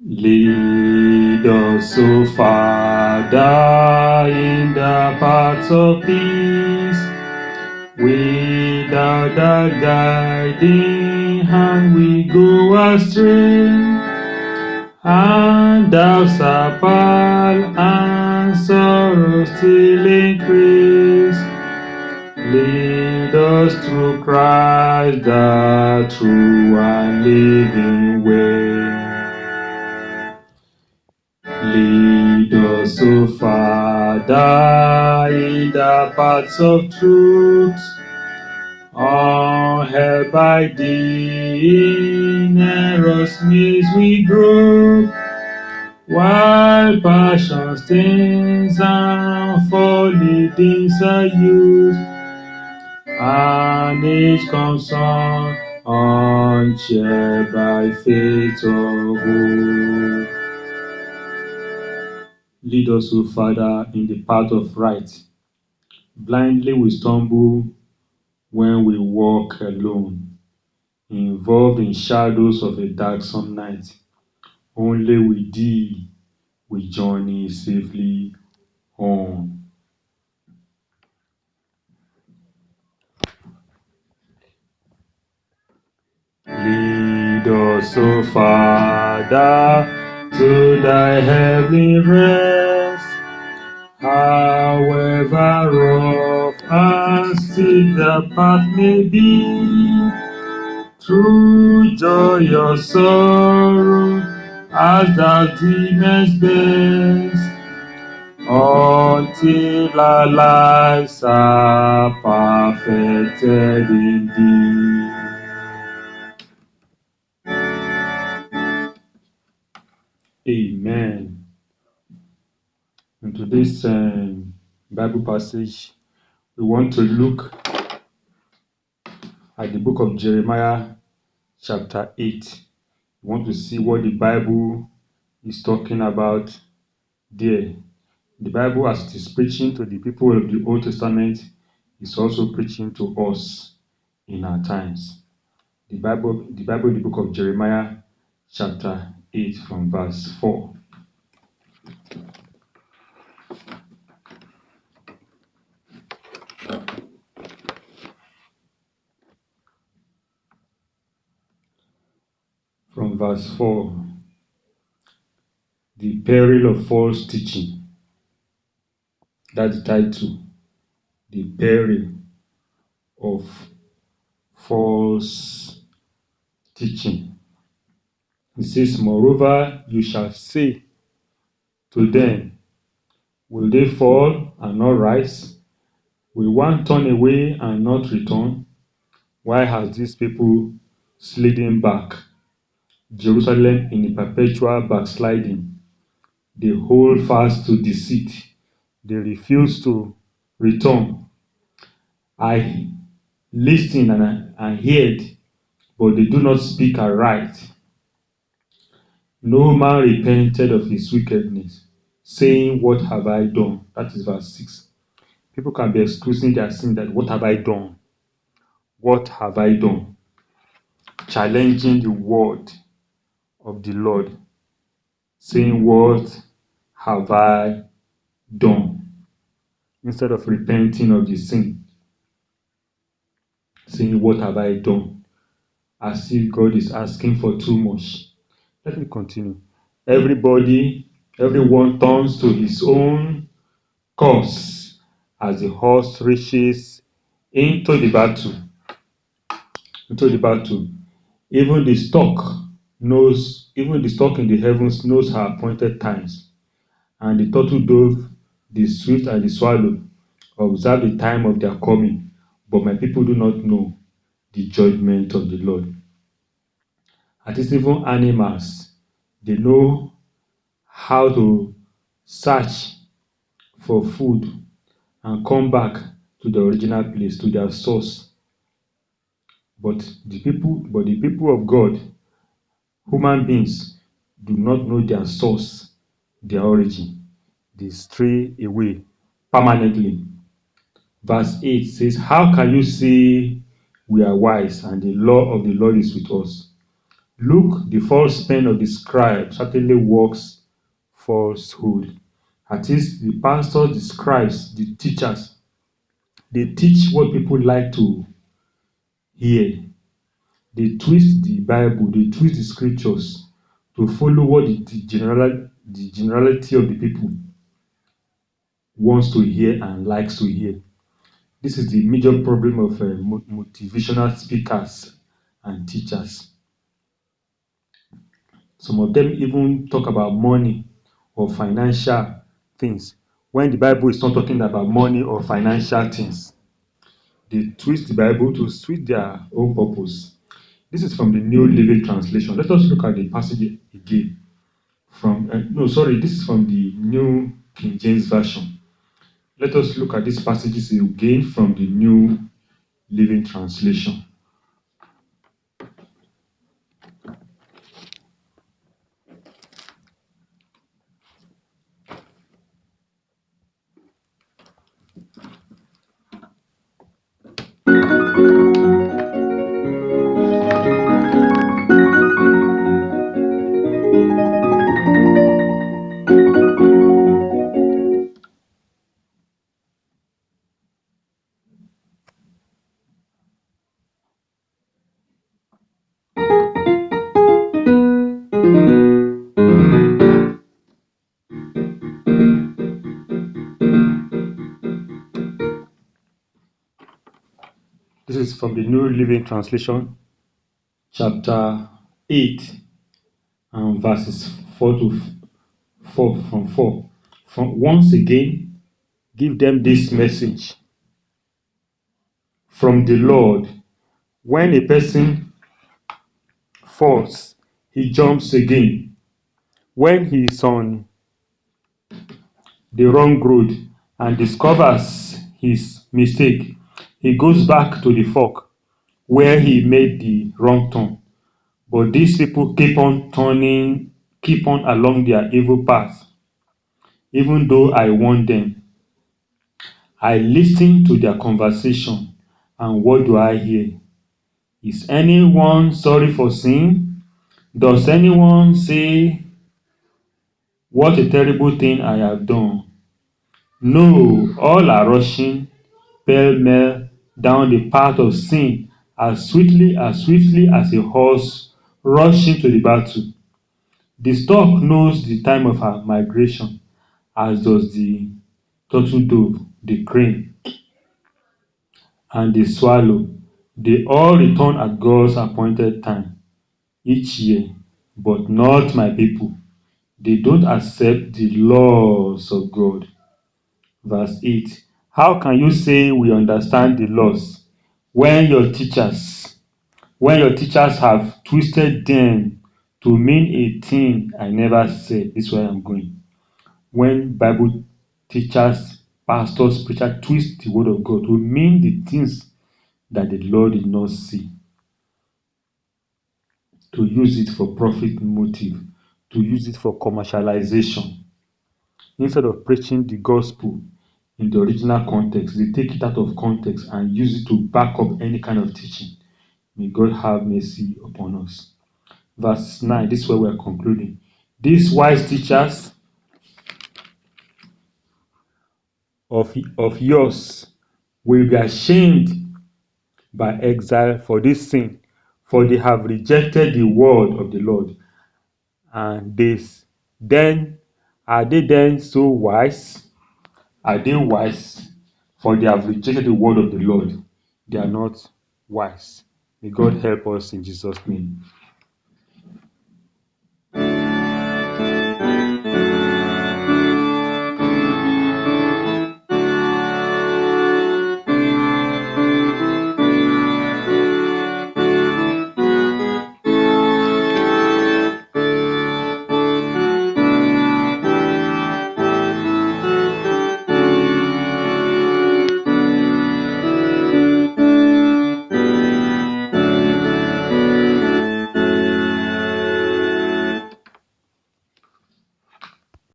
Lead us, O Father, in the paths of peace. Without thy guiding hand we go astray, and doubts abide and sorrow still increase. Lead us through Christ, the true and living way. Lead us, O Father, in the paths of truth. Unhelped by thee, in error's maze we grope, while passion stains and folly dims our youth, and age comes on, uncheered by faith or hope. Lead us, O Father, in the path of right. Blindly we stumble when we walk alone, involved in shadows of a darksome night. Only with thee we journey safely home. Lead us, O Father, to thy heavenly rest. However rough and steep the path may be, through joy or sorrow, as thou deemest best, until our lives are perfected in thee. Amen. In today's Bible passage, we want to look at the book of Jeremiah, chapter 8. We want to see what the Bible is talking about there. The Bible, as it is preaching to the people of the Old Testament, is also preaching to us in our times. The Bible, the book of Jeremiah, chapter 8, from verse 4. From verse 4, the peril of false teaching. That's the title. The peril of false teaching. It says, moreover, you shall say to them, will they fall and not rise? Will one turn away and not return? Why has these people slidden back? Jerusalem in a perpetual backsliding. They hold fast to deceit. They refuse to return. I listened and I heard, but they do not speak aright. No man repented of his wickedness, saying, what have I done? That is verse 6. People can be excusing their sin that, what have I done? What have I done? Challenging the word of the Lord, saying, what have I done? Instead of repenting of the sin, saying, what have I done? As if God is asking for too much. Let me continue. Everyone turns to his own course as the horse reaches into the battle. Even the stock in the heavens knows her appointed times, and the turtle dove, the swift and the swallow observe the time of their coming, but my people do not know the judgment of the Lord. At least even animals, they know how to search for food and come back to the original place, to their source. But the people of God, human beings, do not know their source, their origin. They stray away permanently. Verse 8 says, how can you say we are wise and the law of the Lord is with us? Look, the false pen of the scribe certainly works falsehood. That is, the pastors, the scribes, the teachers, they teach what people like to hear. They twist the Bible, they twist the scriptures to follow what the generality of the people wants to hear and likes to hear. This is the major problem of motivational speakers and teachers. Some of them even talk about money or financial things when the Bible is not talking about money or financial things. They twist the Bible to suit their own purpose. This is from the New Living Translation. Let us look at the passage again. This is from the New King James Version. Let us look at these passages again from the New Living Translation. This is from the New Living Translation, chapter 8, and verses 4 to 4 from 4. From once again, give them this message from the Lord. When a person falls, he jumps again. When he is on the wrong road and discovers his mistake, he goes back to the fork where he made the wrong turn. But these people keep on along their evil path. Even though I warn them, I listen to their conversation, and what do I hear? Is anyone sorry for sin? Does anyone say, what a terrible thing I have done? No, all are rushing pell-mell down the path of sin as swiftly as a horse rushing to the battle. The stork knows the time of her migration, as does the turtle dove, the crane, and the swallow. They all return at God's appointed time each year, but not my people. They don't accept the laws of God. Verse 8. How can you say we understand the laws when your teachers have twisted them to mean a thing I never said? This is where I'm going. When Bible teachers, pastors, preachers twist the word of God to mean the things that the Lord did not see, to use it for profit motive, to use it for commercialization. Instead of preaching the gospel in the original context, they take it out of context and use it to back up any kind of teaching. May God have mercy upon us. Verse 9, this is where we are concluding. These wise teachers of yours will be ashamed by exile for this sin, for they have rejected the word of the Lord. And this, then, are they then so wise? Are they wise? For they have rejected the word of the Lord. They are not wise. May God help us in Jesus' name.